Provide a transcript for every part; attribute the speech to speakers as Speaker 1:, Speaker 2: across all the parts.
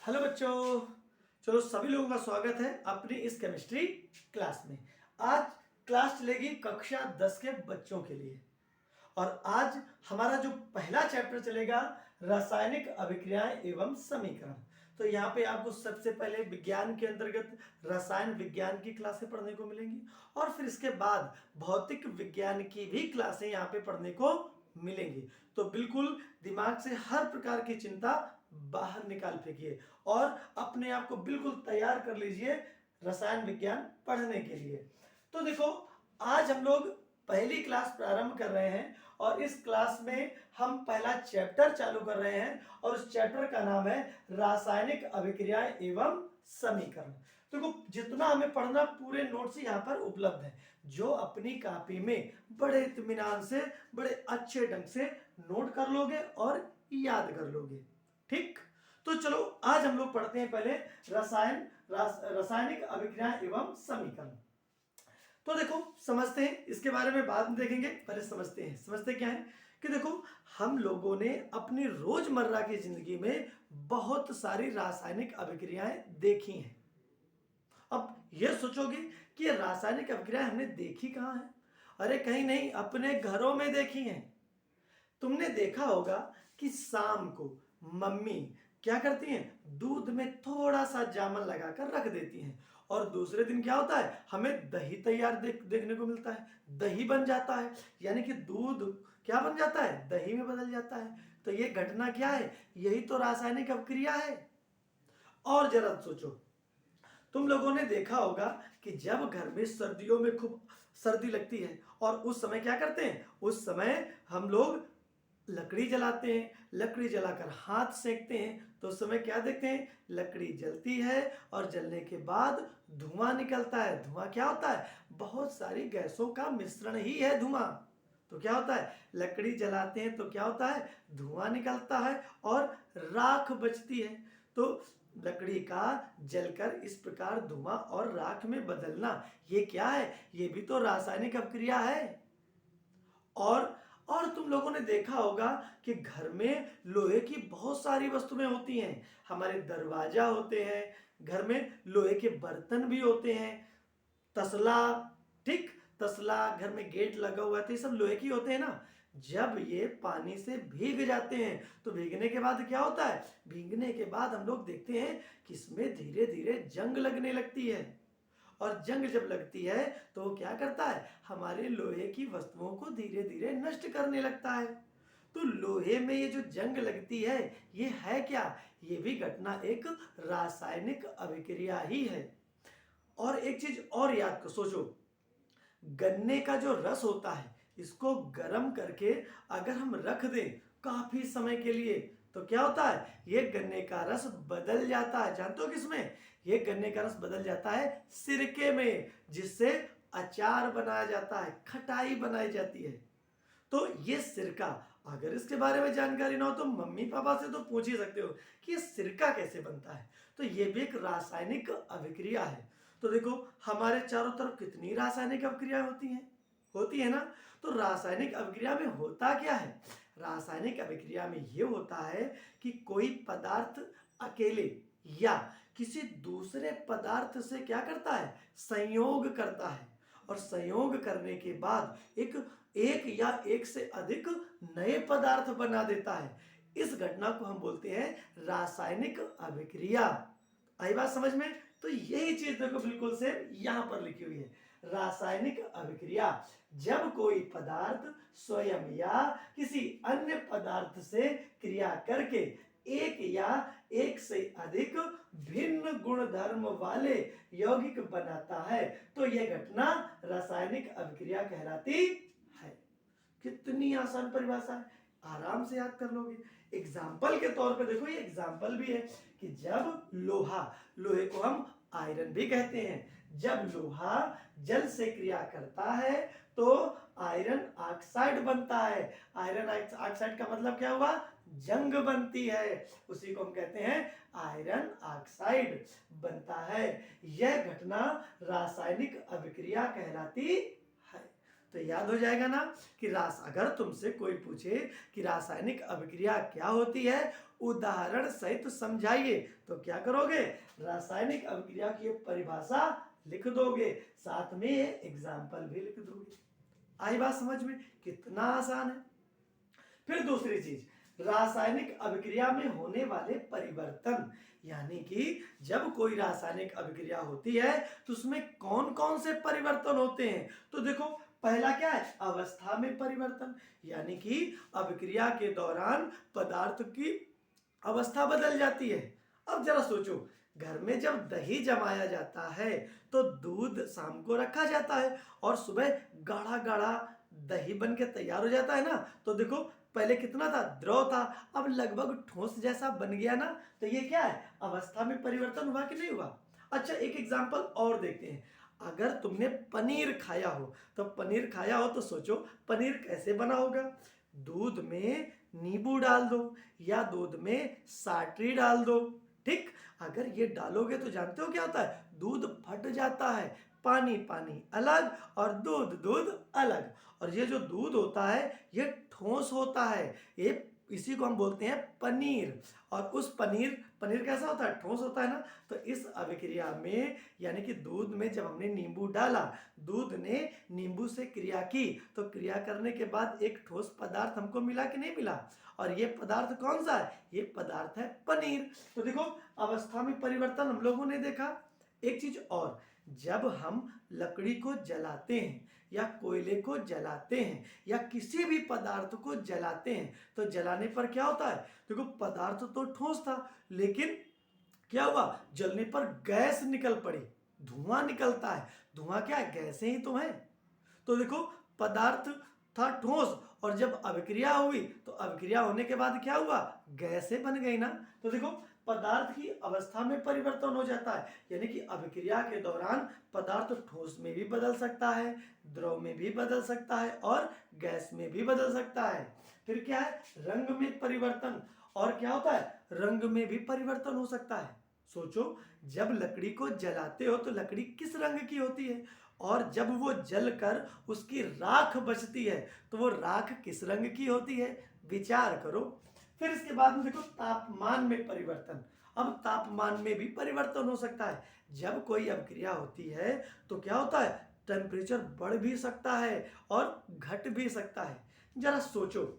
Speaker 1: Hello बच्चों। चलो सभी लोगों का स्वागत है अपनी इस केमिस्ट्री क्लास में। आज क्लास चलेगी कक्षा 10 के बच्चों के लिए और आज हमारा जो पहला चैप्टर चलेगा रासायनिक अभिक्रियाएं एवं समीकरण। तो यहाँ पे आपको सबसे पहले विज्ञान के अंतर्गत रसायन विज्ञान की क्लासें पढ़ने को मिलेंगी और फिर इसके बाद भौतिक विज्ञान की भी क्लासें यहाँ पे पढ़ने को मिलेंगी। तो बिल्कुल दिमाग से हर प्रकार की चिंता बाहर निकाल फेंकिए और अपने आप को बिल्कुल तैयार कर लीजिए रसायन विज्ञान पढ़ने के लिए। तो देखो, आज हम लोग पहली क्लास प्रारंभ कर रहे हैं और इस क्लास में हम पहला चैप्टर चालू कर रहे हैं और उस चैप्टर का नाम है रासायनिक अभिक्रियाएं एवं समीकरण। देखो, जितना हमें पढ़ना पूरे नोट्स यहाँ पर उपलब्ध है, जो अपनी कॉपी में बड़े इत्मीनान से बड़े अच्छे ढंग से नोट कर लोगे और याद कर लोगे। ठीक, तो चलो आज हम लोग पढ़ते हैं पहले रासायनिक अभिक्रियाएं एवं समीकरण। तो देखो, समझते हैं, इसके बारे में बाद में देखेंगे, पहले समझते क्या है कि देखो, हम लोगों ने अपनी रोजमर्रा की जिंदगी में बहुत सारी रासायनिक अभिक्रियाएं देखी हैं। अब ये सोचोगे कि ये रासायनिक अभिक्रियाएं हमने देखी कहाँ है? अरे कहीं नहीं, अपने घरों में देखी हैं। तुमने देखा होगा कि शाम को मम्मी क्या करती हैं, दूध में थोड़ा सा जामन लगाकर रख देती हैं और दूसरे दिन क्या होता है, हमें दही तैयार देखने को मिलता है, दही बन जाता है, यानी कि दूध क्या बन जाता है, दही में बदल जाता है। तो ये घटना क्या है, यही तो रासायनिक अभिक्रिया है। और जरा सोचो, तुम लोगों ने देखा होगा कि जब घर में सर्दियों में खूब सर्दी लगती है और उस समय क्या करते हैं, उस समय हम लोग लकड़ी जलाते हैं, लकड़ी जलाकर हाथ सेकते हैं। तो उस समय क्या देखते हैं, लकड़ी जलती है और जलने के बाद धुआं निकलता है। धुआं क्या होता है, बहुत सारी गैसों का मिश्रण ही है धुआं। तो क्या होता है, लकड़ी जलाते हैं तो क्या होता है, धुआं निकलता है और राख बचती है। तो लकड़ी का जलकर इस प्रकार धुआं और राख में बदलना, ये क्या है, ये भी तो रासायनिक अभिक्रिया है। और तुम लोगों ने देखा होगा कि घर में लोहे की बहुत सारी वस्तुएं होती हैं। हमारे दरवाजा होते हैं, घर में लोहे के बर्तन भी होते हैं, तसला, ठीक, तसला, घर में गेट लगा हुआ है, तो ये सब लोहे की होते हैं ना। जब ये पानी से भीग जाते हैं तो भीगने के बाद क्या होता है, भीगने के बाद हम लोग देखते हैं कि इसमें धीरे धीरे जंग लगने लगती है और जंग जब लगती है तो वो क्या करता है, हमारे लोहे की वस्तुओं को धीरे धीरे नष्ट करने लगता है। तो लोहे में ये जो जंग लगती है, ये है क्या, ये भी घटना एक रासायनिक अभिक्रिया ही है। और एक चीज और याद कर सोचो, गन्ने का जो रस होता है, इसको गर्म करके अगर हम रख दें काफी समय के लिए, तो क्या होता है, ये गन्ने का रस बदल जाता है। जानते हो किसमें, ये गन्ने का रस बदल जाता है सिरके में, जिससे अचार बनाया जाता है, खटाई बनाई जाती है। तो ये सिरका, अगर इसके बारे में जानकारी ना हो तो मम्मी पापा से तो पूछ ही सकते हो कि ये सिरका कैसे बनता है। तो ये भी एक रासायनिक अभिक्रिया है। तो देखो, हमारे चारों तरफ कितनी रासायनिक अभिक्रिया होती है ना। तो रासायनिक अभिक्रिया में होता क्या है, रासायनिक अभिक्रिया में ये होता है कि कोई पदार्थ अकेले या किसी दूसरे पदार्थ से क्या करता है, संयोग करता है और संयोग करने के बाद एक या एक से अधिक नए पदार्थ बना देता है। इस घटना को हम बोलते हैं रासायनिक अभिक्रिया। आई बात समझ में? तो यही चीज देखो बिल्कुल से यहां पर लिखी हुई है, रासायनिक अभिक्रिया, जब कोई पदार्थ स्वयं या किसी अन्य पदार्थ से क्रिया करके एक या एक से अधिक भिन्न गुणधर्म वाले यौगिक बनाता है, तो यह घटना रासायनिक अभिक्रिया कहलाती है। कितनी आसान परिभाषा है, आराम से याद कर लोगे। एग्जाम्पल के तौर पे देखो, ये एग्जाम्पल भी है कि जब लोहे को हम आयरन भी कहते हैं, जब लोहा जल से क्रिया करता है तो आयरन ऑक्साइड बनता है। आयरन ऑक्साइड का मतलब क्या हुआ, जंग बनती है, उसी को हम कहते हैं आयरन ऑक्साइड बनता है। यह घटना रासायनिक अभिक्रिया कहलाती है। तो याद हो जाएगा ना कि अगर तुमसे कोई पूछे कि रासायनिक अभिक्रिया क्या होती है, उदाहरण सहित समझाइए, तो क्या करोगे? रासायनिक अभिक्रिया की परिभाषा लिख दोगे, साथ में एग्जाम्पल भी लिख दोगे। आई बात समझ में? कितना आसान है। फिर दूसरी चीज, रासायनिक अभिक्रिया में होने वाले परिवर्तन, यानी कि जब कोई रासायनिक अभिक्रिया होती है तो उसमें कौन कौन से परिवर्तन होते हैं। तो देखो, पहला क्या है? अवस्था में परिवर्तन, यानी कि अभिक्रिया के दौरान पदार्थ की अवस्था बदल जाती है। अब जरा सोचो, घर में जब दही जमाया जाता है तो दूध शाम को रखा जाता है और सुबह गाढ़ा गाढ़ा दही बन के तैयार हो जाता है ना। तो देखो, पहले कितना था? द्रव था, अब लगभग ठोस जैसा बन गया ना। तो ये क्या है? अवस्था में परिवर्तन हुआ कि नहीं हुआ? अच्छा, एक एग्जाम्पल और देखते हैं। अगर तुमने पनीर खाया हो, तो पनीर खाया हो तो सोचो पनीर कैसे बना होगा। दूध में नींबू डाल दो या दूध में साटरी डाल दो, ठीक। अगर ये डालोगे तो जानते हो क्या होता है? दूध फट जाता है, पानी पानी अलग और दूध दूध अलग। और ये जो दूध होता है ये ठोस होता है, ये इसी को हम बोलते हैं पनीर। और उस पनीर पनीर कैसा होता है? ठोस होता है ना। तो इस अभिक्रिया में, यानी कि दूध में जब हमने नींबू डाला, दूध ने नींबू से क्रिया की, तो क्रिया करने के बाद एक ठोस पदार्थ हमको मिला कि नहीं मिला? और ये पदार्थ कौन सा है? ये पदार्थ है पनीर। तो देखो, अवस्था में परिवर्तन हम लोगों ने देखा। एक चीज और, जब हम लकड़ी को जलाते हैं या कोयले को जलाते हैं या किसी भी पदार्थ को जलाते हैं, तो जलाने पर क्या होता है? देखो, पदार्थ तो ठोस था, लेकिन क्या हुआ? जलने पर गैस निकल पड़ी, धुआं निकलता है। धुआं क्या है? गैसें ही तो है। तो देखो, पदार्थ था ठोस और जब अभिक्रिया हुई तो अभिक्रिया होने के बाद क्या हुआ? गैसें बन गई ना। तो देखो, पदार्थ की अवस्था में परिवर्तन हो जाता है, यानी कि अभिक्रिया के दौरान पदार्थ ठोस में भी बदल सकता है, द्रव में भी बदल सकता है और गैस में भी बदल सकता है। फिर क्या है? रंग में परिवर्तन। और क्या होता है? रंग में भी परिवर्तन हो सकता है। सोचो, जब लकड़ी को जलाते हो तो लकड़ी किस रंग की होती है, और जब वो जलकर उसकी राख बचती है तो वो राख किस रंग की होती है? विचार करो। फिर इसके बाद में देखो, तापमान में परिवर्तन। अब तापमान में भी परिवर्तन हो सकता है। जब कोई अभिक्रिया होती है तो क्या होता है? टेम्परेचर बढ़ भी सकता है और घट भी सकता है। जरा सोचो,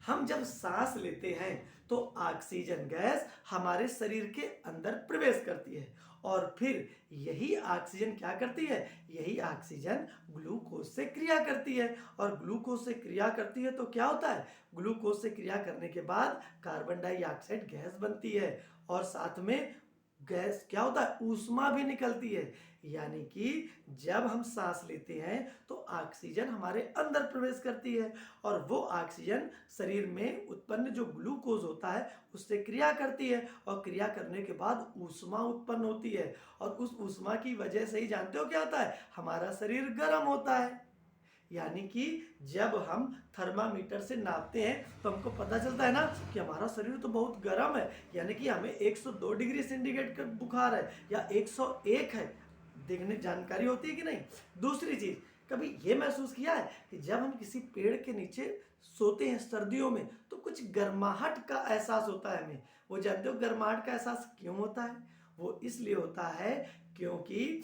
Speaker 1: हम जब सांस लेते हैं तो ऑक्सीजन गैस हमारे शरीर के अंदर प्रवेश करती है और फिर यही ऑक्सीजन क्या करती है? यही ऑक्सीजन ग्लूकोज से क्रिया करती है और ग्लूकोज से क्रिया करती है तो क्या होता है? ग्लूकोज से क्रिया करने के बाद कार्बन डाइऑक्साइड गैस बनती है और साथ में गैस क्या होता है? ऊष्मा भी निकलती है। यानी कि जब हम सांस लेते हैं तो ऑक्सीजन हमारे अंदर प्रवेश करती है और वो ऑक्सीजन शरीर में उत्पन्न जो ग्लूकोज होता है उससे क्रिया करती है और क्रिया करने के बाद ऊष्मा उत्पन्न होती है और उस ऊष्मा की वजह से ही जानते हो क्या होता है? हमारा शरीर गर्म होता है। यानी कि जब हम थर्मामीटर से नापते हैं तो हमको पता चलता है ना कि हमारा शरीर तो बहुत गर्म है, यानी कि हमें 102 डिग्री सेंटीग्रेड का बुखार है या 101 है। देखने जानकारी होती है कि नहीं? दूसरी चीज, कभी ये महसूस किया है कि जब हम किसी पेड़ के नीचे सोते हैं सर्दियों में तो कुछ गर्माहट का एहसास होता है हमें। वो जानते हो गर्माहट का एहसास क्यों होता है? वो इसलिए होता है क्योंकि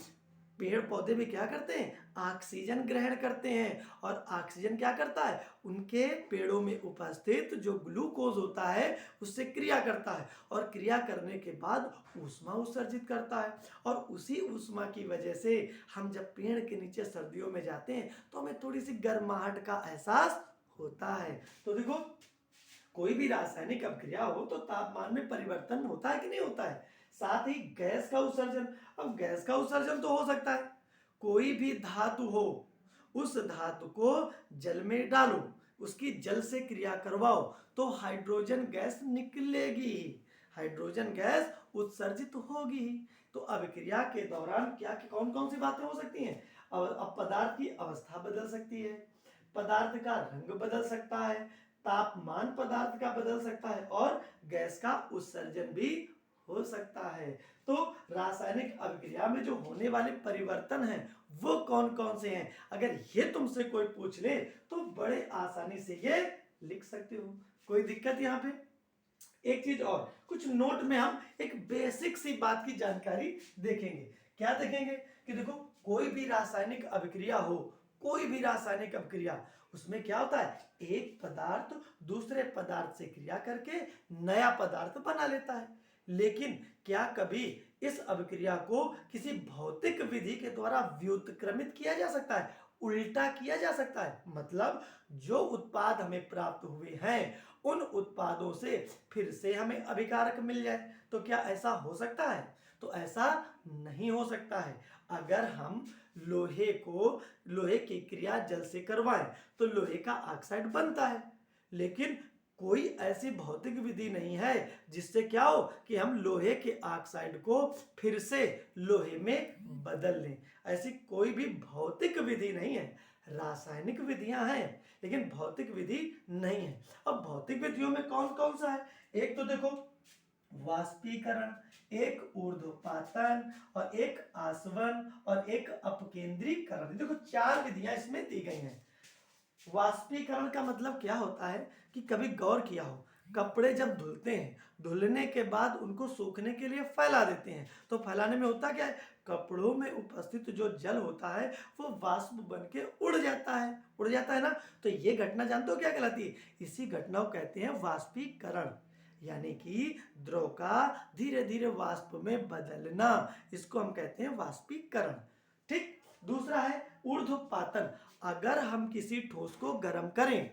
Speaker 1: पेड़ पौधे भी क्या करते हैं? ऑक्सीजन ग्रहण करते हैं और ऑक्सीजन क्या करता है? उनके पेड़ों में उपस्थित जो ग्लूकोज होता है उससे क्रिया करता है और क्रिया करने के बाद ऊष्मा उत्सर्जित करता है और उसी ऊष्मा की वजह से हम जब पेड़ के नीचे सर्दियों में जाते हैं तो हमें थोड़ी सी गर्माहट का एहसास होता है। तो देखो, कोई भी रासायनिक अभिक्रिया हो तो तापमान में परिवर्तन होता है कि नहीं होता है? साथ ही गैस का उत्सर्जन। अब गैस का उत्सर्जन तो हो सकता है, कोई भी धातु हो, उस धातु को जल में डालो, उसकी जल से क्रिया करवाओ तो हाइड्रोजन गैस निकलेगी ही, हाइड्रोजन गैस उत्सर्जित होगी ही। तो अभिक्रिया के दौरान क्या कौन कौन सी बातें हो सकती हैं? अब पदार्थ की अवस्था बदल सकती है, पदार्थ का रंग बदल सकता है, तापमान पदार्थ का बदल सकता है और गैस का उत्सर्जन भी हो सकता है। तो रासायनिक अभिक्रिया में जो होने वाले परिवर्तन हैं वो कौन कौन से हैं, अगर ये तुमसे कोई पूछ ले तो बड़े आसानी से ये लिख सकते हो, कोई दिक्कत यहाँ पे। एक चीज और, कुछ नोट में हम एक बेसिक सी बात की जानकारी देखेंगे। क्या देखेंगे कि देखो, कोई भी रासायनिक अभिक्रिया हो, कोई भी रासायनिक अभिक्रिया, उसमें क्या होता है, एक पदार्थ दूसरे पदार्थ से क्रिया करके नया पदार्थ बना लेता है। लेकिन क्या कभी इस अभिक्रिया को किसी भौतिक विधि के द्वारा व्युत्क्रमित किया जा सकता है, उल्टा किया जा सकता है? मतलब जो उत्पाद हमें प्राप्त हुए हैं उन उत्पादों से फिर से हमें अभिकारक मिल जाए, तो क्या ऐसा हो सकता है? तो ऐसा नहीं हो सकता है। अगर हम लोहे की क्रिया जल से करवाएं तो लोहे का ऑक्साइड बनता है, लेकिन कोई ऐसी भौतिक विधि नहीं है जिससे क्या हो कि हम लोहे के ऑक्साइड को फिर से लोहे में बदल लें। ऐसी कोई भी भौतिक विधि नहीं है। रासायनिक विधियां हैं लेकिन भौतिक विधि नहीं है। अब भौतिक विधियों में कौन कौन सा है, एक तो देखो वाष्पीकरण, एक ऊर्ध्वपातन और एक आसवन और एक अपकेंद्रीकरण। देखो 4 विधियां इसमें दी गई हैं। वाष्पीकरण का मतलब क्या होता है कि कभी गौर किया हो, कपड़े जब धुलते हैं, धुलने के बाद उनको सूखने के लिए फैला देते हैं, तो फैलाने में होता क्या है, कपड़ों में उपस्थित जो जल होता है वो वाष्प बन के उड़ जाता है ना। तो ये घटना जानते हो क्या कहलाती है, इसी घटना को कहते हैं वाष्पीकरण, यानी कि द्रव का धीरे धीरे वाष्प में बदलना, इसको हम कहते हैं वाष्पीकरण। ठीक। दूसरा है ऊर्ध्वपातन। अगर हम किसी ठोस को गर्म करें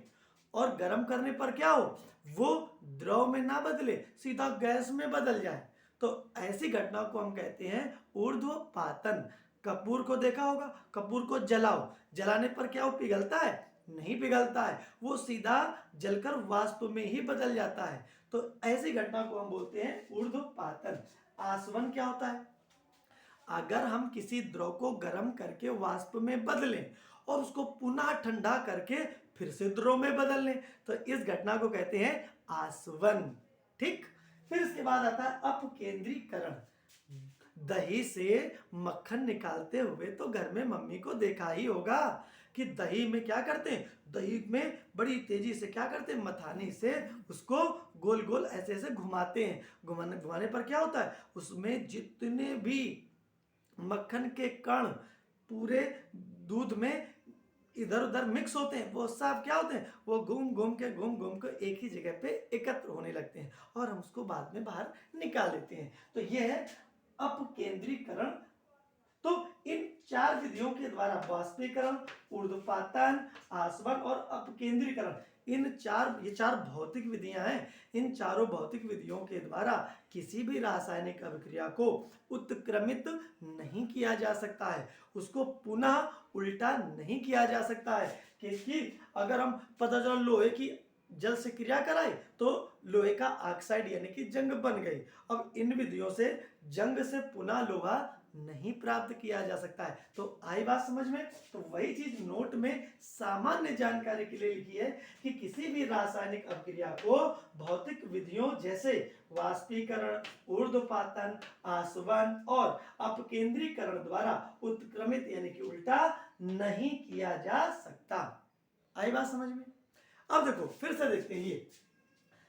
Speaker 1: और गर्म करने पर क्या हो, वो द्रव में ना बदले, सीधा गैस में बदल जाए, तो ऐसी घटना को हम कहते हैं ऊर्ध्वपातन। कपूर को देखा होगा, कपूर को जलाओ, जलाने पर क्या वो पिघलता है, नहीं पिघलता है, वो सीधा जलकर वाष्प में ही बदल जाता है। तो ऐसी घटना को हम बोलते हैं ऊर्ध्वपातन। आसवन क्या होता है, अगर हम किसी द्रव को गर्म करके वाष्प में बदलें और उसको पुनः ठंडा करके फिर से द्रव में बदल लें, तो इस घटना को कहते हैं आसवन। ठीक। फिर इसके बाद आता है अपकेंद्रीकरण। दही से मक्खन निकालते हुए तो घर में मम्मी को देखा ही होगा कि दही में क्या करते हैं, दही में बड़ी तेजी से क्या करते हैं, मथानी से उसको गोल गोल ऐसे ऐसे घुमाते हैं। घुमाने घुमाने पर क्या होता है, उसमें जितने भी मक्खन के कण पूरे दूध में इधर उधर मिक्स होते हैं, वो सब क्या होते हैं, वो घूम घूम के एक ही जगह पे एकत्र होने लगते हैं और हम उसको बाद में बाहर निकाल लेते हैं। तो ये है अपकेंद्रीकरण। तो इन 4 विधियों के द्वारा वाष्पीकरण, ऊर्ध्वपातन, आसवन और अपकेंद्रीकरण, ये 4 भौतिक विधियां हैं। इन चारों भौतिक विधियों के द्वारा किसी भी रासायनिक अभिक्रिया को उत्क्रमित नहीं किया जा सकता है, उसको पुनः उल्टा नहीं किया जा सकता है। क्योंकि अगर हम पता चला लोहे की जल से क्रिया कराई तो लोहे का ऑक्साइड यानी कि जंग बन गई। अब इन विधियों से जंग से पुनः लोहा नहीं प्राप्त किया जा सकता है। तो आई बात समझ में। तो वही चीज नोट में सामान्य जानकारी के लिए लिखी है कि किसी भी रासायनिक अभिक्रिया को भौतिक विधियों जैसे वाष्पीकरण, ऊर्ध्वपातन, आसवन और अपकेंद्रीकरण द्वारा उत्क्रमित यानी कि उल्टा नहीं किया जा सकता। आई बात समझ में। अब देखो फिर से देखते हैं ये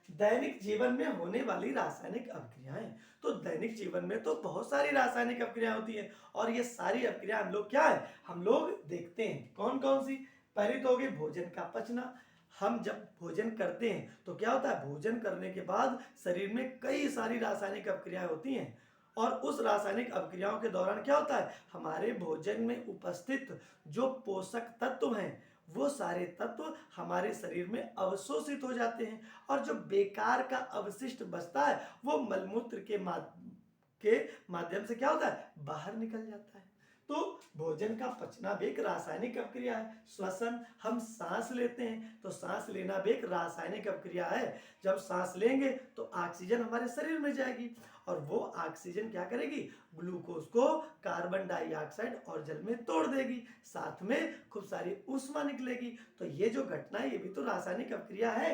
Speaker 1: दैनिक जीवन में होने वाली रासायनिक अभिक्रियाएं। तो दैनिक जीवन में तो बहुत सारी रासायनिक अभिक्रियाएं होती हैं और ये सारी अभिक्रिया हम लोग क्या है, हम लोग देखते हैं। कौन कौन सी, पहली तो होगी भोजन का पचना। हम जब भोजन करते हैं तो क्या होता है, भोजन करने के बाद शरीर में कई सारी रासायनिक अभिक्रियाएं होती हैं और उस रासायनिक अभिक्रियाओं के दौरान क्या होता है, हमारे भोजन में उपस्थित जो पोषक तत्व हैं वो सारे तत्व हमारे शरीर में अवशोषित हो जाते हैं और जो बेकार का अवशिष्ट बचता है वो मलमूत्र के माध्यम से क्या होता है, बाहर निकल जाता है। तो भोजन का पचना भी एक रासायनिक अभिक्रिया है। श्वसन, हम सांस लेते हैं तो सांस लेना भी एक रासायनिक अभिक्रिया है। जब सांस लेंगे तो ऑक्सीजन हमारे शरीर में जाएगी और वो ऑक्सीजन क्या करेगी, ग्लूकोज को कार्बन डाइऑक्साइड और जल में तोड़ देगी, साथ में खूब सारी ऊष्मा निकलेगी। तो ये जो घटना है ये भी तो रासायनिक अभिक्रिया है।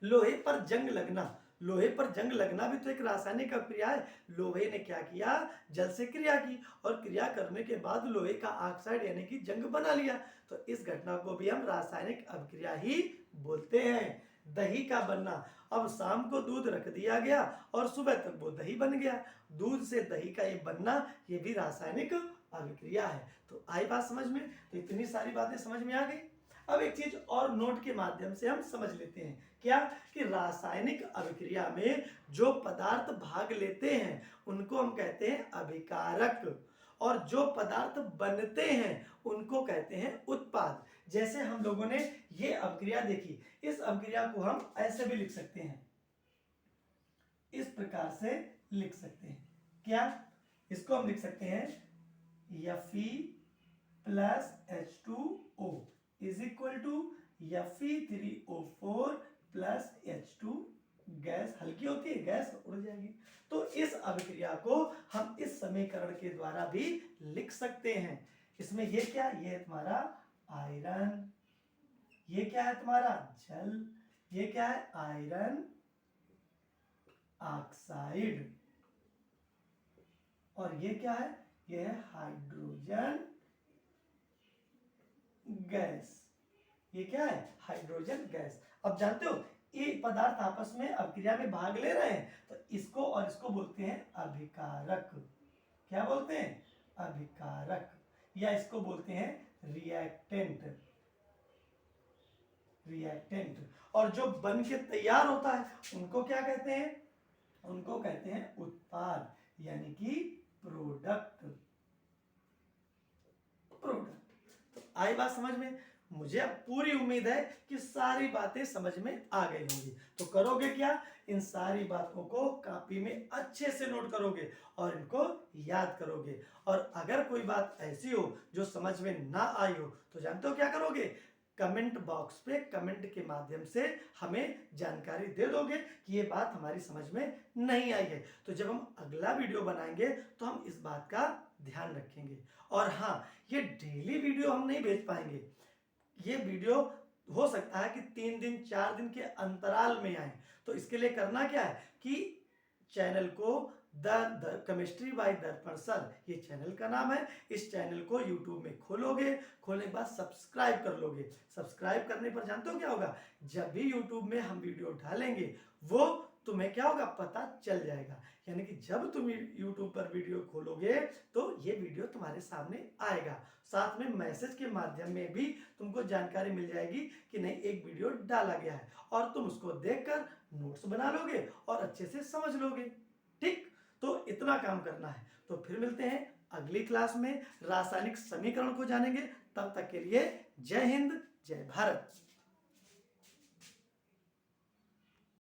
Speaker 1: लोहे पर जंग लगना, लोहे पर जंग लगना भी तो एक रासायनिक अभिक्रिया है। लोहे ने क्या किया, जल से क्रिया की और क्रिया करने के बाद लोहे का ऑक्साइड यानी कि जंग बना लिया। तो इस घटना को भी हम रासायनिक अभिक्रिया ही बोलते हैं। दही का बनना, अब शाम को दूध रख दिया गया और सुबह तक वो दही बन गया। दूध से दही का ये बनना, ये भी रासायनिक अभिक्रिया है। तो आई बात समझ में? तो इतनी सारी बातें समझ में आ गई। अब एक चीज और नोट के माध्यम से हम समझ लेते हैं, क्या कि रासायनिक अभिक्रिया में जो पदार्थ भाग लेते हैं उनको हम कहते हैं अभिकारक, और जो पदार्थ बनते हैं उनको कहते हैं उत्पाद। जैसे हम लोगों ने ये अभिक्रिया देखी, इस अभिक्रिया को हम ऐसे भी लिख सकते हैं, इस प्रकार से लिख सकते हैं। क्या? इसको हम लिख सकते हैं Fe plus H2O is equal to Fe3O4 plus H2 gas हल्की होती है, गैस उड़ जाएगी। तो इस अभिक्रिया को हम इस समीकरण के द्वारा भी लिख सकते हैं। इसमें ये क्या, ये है तुम्हारा आयरन, ये क्या है तुम्हारा जल, ये क्या है आयरन ऑक्साइड, और ये क्या है, ये है हाइड्रोजन गैस। ये क्या है, हाइड्रोजन गैस। अब जानते हो ये पदार्थ आपस में अभिक्रिया में भाग ले रहे हैं, तो इसको और इसको बोलते हैं अभिकारक। क्या बोलते हैं, अभिकारक, या इसको बोलते हैं रिएक्टेंट। रिएक्टेंट। और जो बन के तैयार होता है उनको क्या कहते हैं, उनको कहते हैं उत्पाद, यानी कि प्रोडक्ट। प्रोडक्ट। तो आई बात समझ में? मुझे अब पूरी उम्मीद है कि सारी बातें समझ में आ गई होंगी। तो करोगे क्या, इन सारी बातों को कापी में अच्छे से नोट करोगे और इनको याद करोगे। और अगर कोई बात ऐसी हो जो समझ में ना आई हो तो जानते हो क्या करोगे, कमेंट बॉक्स पे कमेंट के माध्यम से हमें जानकारी दे दोगे कि ये बात हमारी समझ में नहीं आई है। तो जब हम अगला वीडियो बनाएंगे तो हम इस बात का ध्यान रखेंगे। और हाँ, ये डेली वीडियो हम नहीं भेज पाएंगे। ये वीडियो हो सकता है कि 3 दिन 4 दिन के अंतराल में आए। तो इसके लिए करना क्या है कि चैनल को द केमिस्ट्री बाय दर्पण सर, ये चैनल का नाम है। इस चैनल को यूट्यूब में खोलोगे, खोलने के बाद सब्सक्राइब कर लोगे। सब्सक्राइब करने पर जानते हो क्या होगा, जब भी यूट्यूब में हम वीडियो डालेंगे वो तुम्हें क्या होगा, पता चल जाएगा। यानी कि जब तुम यूट्यूब पर वीडियो खोलोगे तो ये वीडियो तुम्हारे सामने आएगा। साथ में मैसेज के माध्यम में भी तुमको जानकारी मिल जाएगी कि नहीं, एक वीडियो डाला गया है, और तुम उसको देखकर नोट्स बना लोगे और अच्छे से समझ लोगे। ठीक, तो इतना काम करना है। तो फिर मिलते हैं अगली क्लास में, रासायनिक समीकरण को जानेंगे। तब तक के लिए जय हिंद, जय भारत।